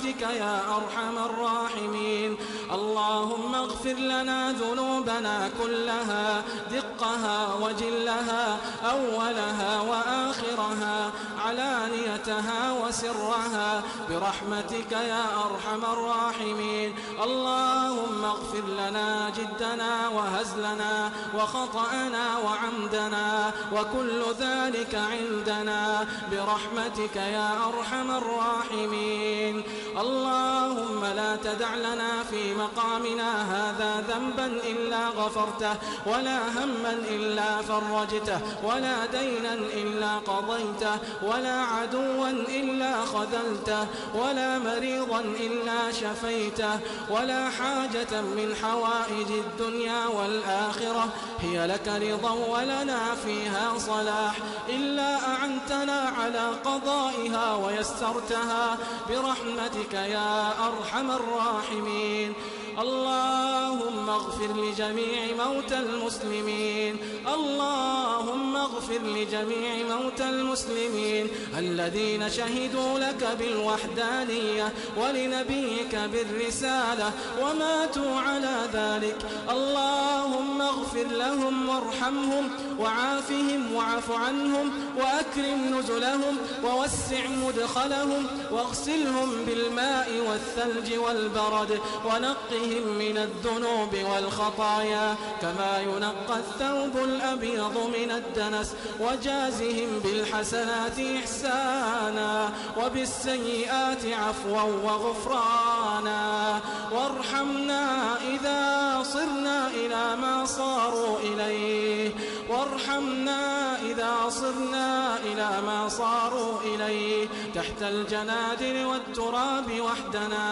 برحمتك يا أرحم الراحمين. اللهم اغفر لنا ذنوبنا كلها دقها وجلها أولها وآخرها علانيتها وسرها برحمتك يا أرحم الراحمين. اللهم اغفر لنا جدنا وهزلنا وخطأنا وعمدنا وكل ذلك عندنا برحمتك يا أرحم الراحمين. اللهم لا تدع لنا في مقامنا هذا ذنبا إلا غفرته ولا هما إلا فرجته ولا دينا إلا قضيته ولا عدوا إلا خذلته ولا مريضا إلا شفيته ولا حاجة من حوائج الدنيا والآخرة هي لك رضا ولنا فيها صلاح إلا أعنتنا على قضائها ويسرتها برحمتك يا أرحم الراحمين. اللهم اغفر لجميع موتى المسلمين. اللهم اغفر لجميع موتى المسلمين الذين شهدوا لك بالوحدانية ولنبيك بالرسالة وماتوا على ذلك. اللهم اغفر لهم وارحمهم وعافهم واعف عنهم وأكرم نزلهم ووسع مدخلهم واغسلهم بالماء والثلج والبرد ونقهم من الذنوب والخطايا كما ينقى الثوب الأبيض من الدنس وجازهم بالحسنات إحسانا وبالسيئات عفوا وغفرانا. وارحمنا إذا صرنا إلى ما صاروا إليه وارحمنا إذا صرنا إلى ما صاروا إليه تحت الجنادل والتراب وحدنا.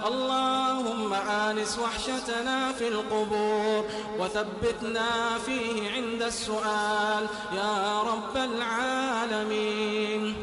اللهم آنس وحشتنا في القبور وثبتنا فيه عند السؤال يا رب العالمين.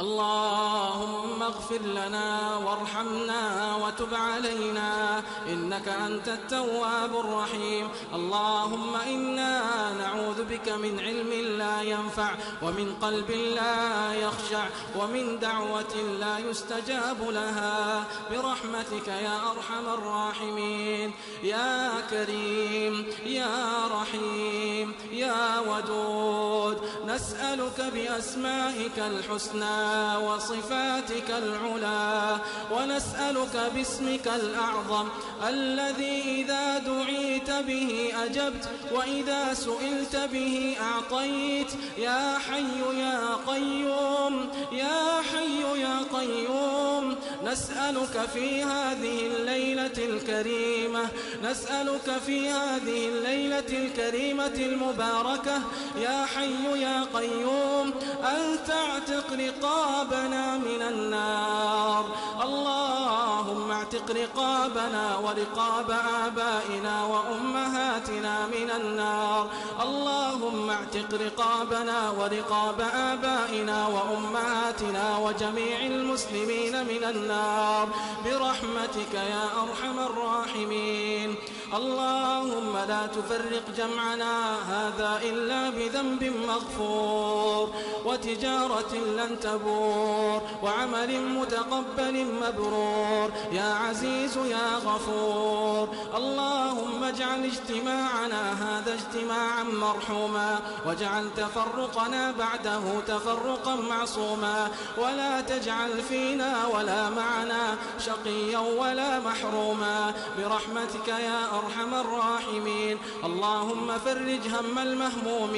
اللهم اغفر لنا وارحمنا وتب علينا إنك أنت التواب الرحيم. اللهم إنا نعوذ بك من علم لا ينفع ومن قلب لا يخشع ومن دعوة لا يستجاب لها برحمتك يا أرحم الراحمين. يا كريم يا رحيم يا ودود نسألك بأسمائك الحسنى وصفاتك العلى ونسألك باسمك الأعظم الذي إذا دعيت به أجبت وإذا سئلت به أعطيت. يا حي يا قيوم يا حي يا قيوم نسألك في هذه الليلة الكريمة نسألك في هذه الليلة الكريمة المباركة يا حي يا قيوم أن تعتق رقابنا من النار. اللهم اعتق رقابنا ورقاب آبائنا وأمهاتنا من النار. اللهم اعتق رقابنا ورقاب آبائنا وأمهاتنا وجميع المسلمين من النار برحمتك يا أرحم الراحمين. اللهم لا تفرق جمعنا هذا إلا بذنب مغفور وتجارة لن تبور وعمل متقبل مبرور يا عزيز يا غفور. اللهم اجعل اجتماعنا هذا اجتماعا مرحوما واجعل تفرقنا بعده تفرقا معصوما ولا تجعل فينا ولا معنا شقيا ولا محروما برحمتك يا أرحم الراحمين. اللهم فرج هم المهمومين